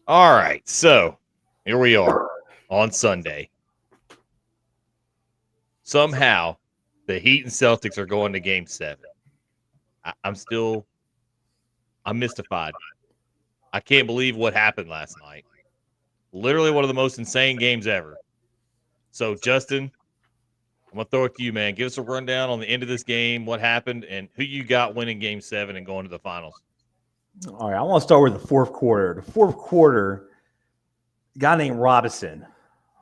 All right, so here we are on Sunday. Somehow, the Heat and Celtics are going to Game 7. I'm mystified. I can't believe what happened last night. Literally one of the most insane games ever. So, Justin, I'm going to throw it to you, man. Give us a rundown on the end of this game, what happened, and who you got winning Game 7 and going to the finals. All right, I want to start with the fourth quarter. The fourth quarter, a guy named Robinson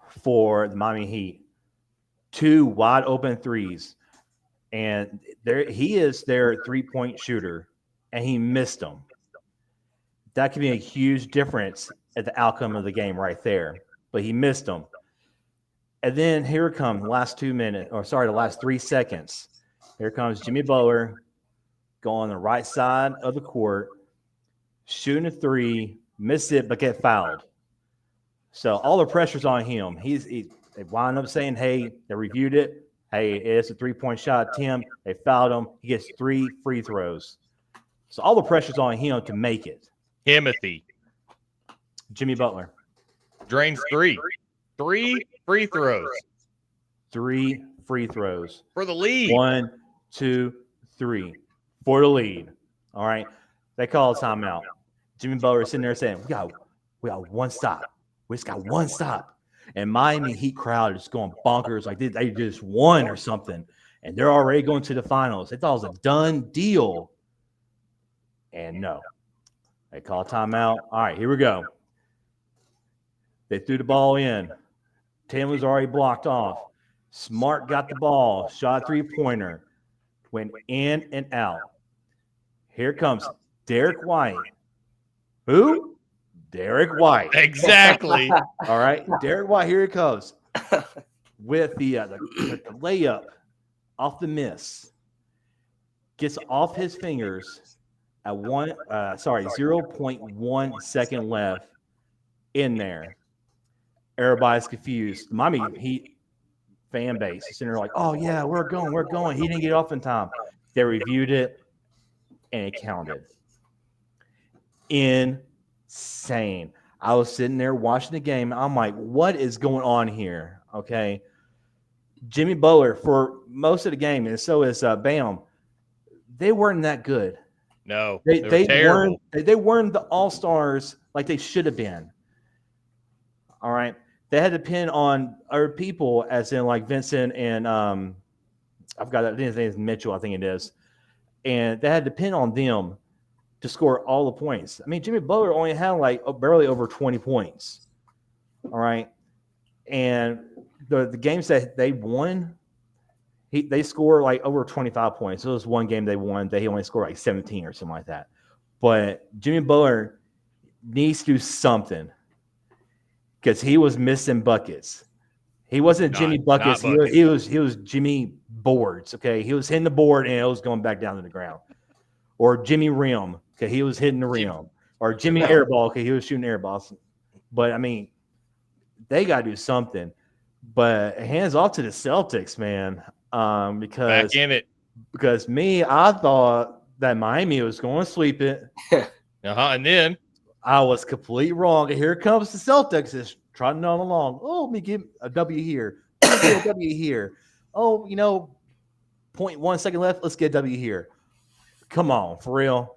for the Miami Heat, 2 wide open threes, and there he is their 3-point shooter, and he missed them. That could be a huge difference at the outcome of the game right there. But he missed them. And then here come the last 2 minutes, or sorry, the last 3 seconds. Here comes Jimmy Butler going on the right side of the court, shooting a three, miss it, but get fouled. So all the pressure's on him. They wind up saying, hey, they reviewed it. Hey, it's a 3-point shot attempt. They fouled him. He gets 3 free throws. So all the pressure's on him to make it. Timothy Jimmy Butler. drains 3. 3 free throws 3 free throws. for the lead. 1, 2, 3 for the lead. All right. They call a timeout. Jimmy Butler is sitting there saying, we got one stop. We just got one stop. And Miami Heat crowd is going bonkers like they just won or something. And they're already going to the finals. They thought it was a done deal. And no. They call a timeout. All right, here we go. They threw the ball in. Taylor's already blocked off. Smart got the ball. Shot a 3-pointer. Went in and out. Here comes Derek White. Who? Derek White. Exactly. All right. Derek White, here he comes. With the layup off the miss. Gets off his fingers at 0.1 second left in there. Everybody's confused. Miami Heat fan base is sitting there like, oh yeah, we're going. He didn't get off in time. They reviewed it and it counted. Insane. I was sitting there watching the game. I'm like, what is going on here? Okay. Jimmy Butler for most of the game, and so is Bam. They weren't that good. No, They were terrible. weren't the all-stars like they should have been. All right. They had to depend on other people, as in like Vincent and I've got that. His name is Mitchell, I think it is. And they had to depend on them to score all the points. I mean, Jimmy Butler only had like barely over 20 points. All right. And the games that they won, they scored like over 25 points. So it was one game they won that he only scored like 17 or something like that. But Jimmy Butler needs to do something because he was missing buckets. He wasn't Jimmy Buckets. He was Jimmy Boards. Okay, he was hitting the board and it was going back down to the ground. Or Jimmy Rim. Okay, he was hitting the rim. Or Jimmy Airball. Okay, he was shooting airballs. But I mean, they got to do something. But hands off to the Celtics, man. Because back in it. Because I thought that Miami was going to sweep it. And then I was completely wrong. And here comes the Celtics, just trotting on along. Oh, let me get a W here. Let me get a W here. Oh, 0.1 second left. Let's get a W here. Come on, for real.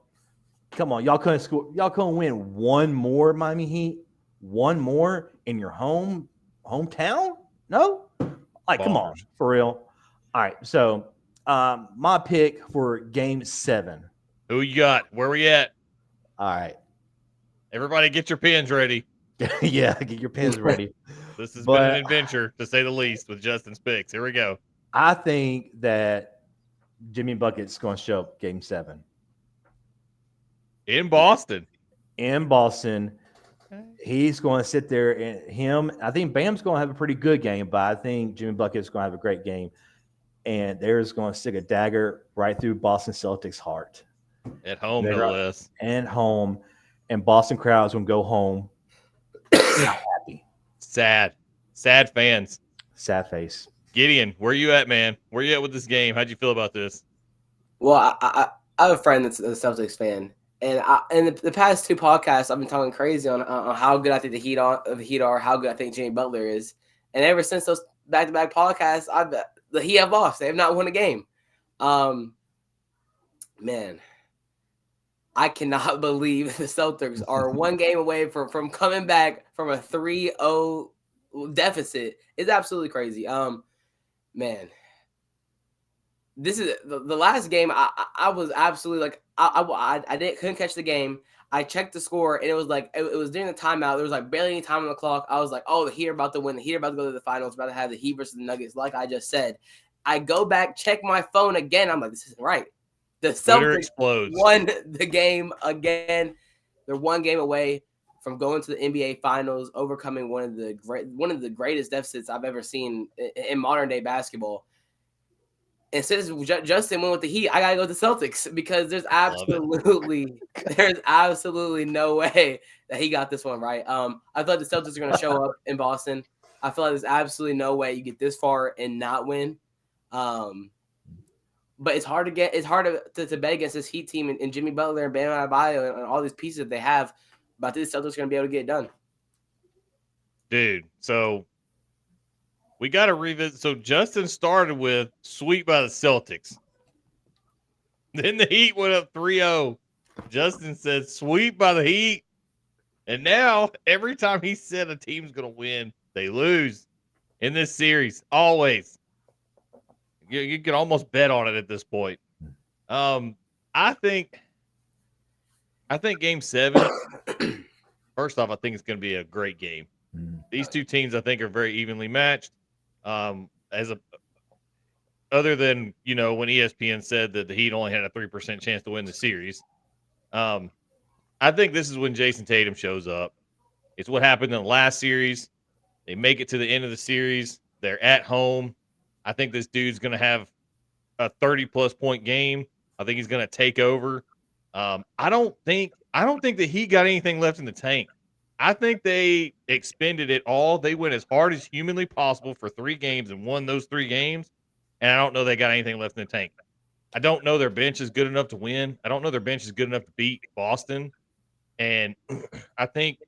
Come on, y'all couldn't score. Y'all couldn't win one more, Miami Heat. One more in your hometown? No, like come on, for real. All right, so my pick for Game 7. Who you got? Where we at? All right, everybody, get your pens ready. Yeah, get your pens ready. This has been an adventure, to say the least, with Justin's picks. Here we go. I think that Jimmy Bucket's going to show up Game 7. In Boston. He's going to sit there and I think Bam's going to have a pretty good game, but I think Jimmy Bucket's going to have a great game. And they're just going to stick a dagger right through Boston Celtics' heart. At home, no less. And home. And Boston crowd's going to go home not happy. Sad fans. Sad face. Gideon, where you at, man? Where you at with this game? How'd you feel about this? Well, I have a friend that's a Celtics fan, And in the past 2 podcasts, I've been talking crazy on how good I think the Heat are, how good I think Jimmy Butler is. And ever since those back-to-back podcasts, the Heat have lost. They have not won a game. Man, I cannot believe the Celtics are 1 game away from coming back from a 3-0 deficit. It's absolutely crazy. Man, this is the last game. I was absolutely like I couldn't catch the game. I checked the score and it was like it was during the timeout. There was like barely any time on the clock. I was like, oh, the Heat are about to win. The Heat are about to go to the finals. About to have the Heat versus the Nuggets. Like I just said, I go back, check my phone again. I'm like, this isn't right. The Twitter Celtics explodes. won the game again. They're 1 game away from going to the NBA Finals, overcoming one of the greatest deficits I've ever seen in modern day basketball. And since Justin went with the Heat, I gotta go with the Celtics because there's absolutely no way that he got this one right. I thought the Celtics are gonna show up in Boston. I feel like there's absolutely no way you get this far and not win. But it's hard to bet against this Heat team and Jimmy Butler and Bam Adebayo and all these pieces that they have. But this Celtics are gonna be able to get it done. Dude, so we got to revisit. So Justin started with sweep by the Celtics. Then the Heat went up 3-0. Justin said sweep by the Heat. And now every time he said a team's going to win, they lose in this series. Always. You can almost bet on it at this point. I think game 7, first off, I think it's going to be a great game. These 2 teams, I think, are very evenly matched. Other than, when ESPN said that the Heat only had a 3% chance to win the series. I think this is when Jason Tatum shows up. It's what happened in the last series. They make it to the end of the series. They're at home. I think this dude's going to have a 30-plus point game. I think he's going to take over. I don't think that he got anything left in the tank. I think they expended it all. They went as hard as humanly possible for 3 games and won those 3 games. And I don't know they got anything left in the tank. I don't know their bench is good enough to win. I don't know their bench is good enough to beat Boston. And I think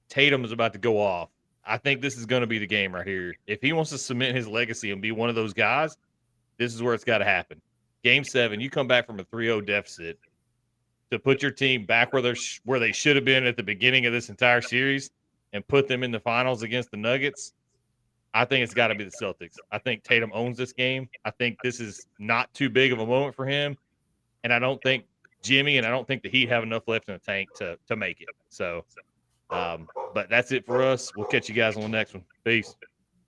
Tatum is about to go off. I think this is going to be the game right here. If he wants to cement his legacy and be one of those guys, this is where it's got to happen. Game 7, you come back from a 3-0 deficit to put your team back where they should have been at the beginning of this entire series and put them in the finals against the Nuggets. I think it's got to be the Celtics. I think Tatum owns this game. I think this is not too big of a moment for him. And I don't think Jimmy and I don't think the Heat have enough left in the tank to make it. So, but that's it for us. We'll catch you guys on the next one. Peace.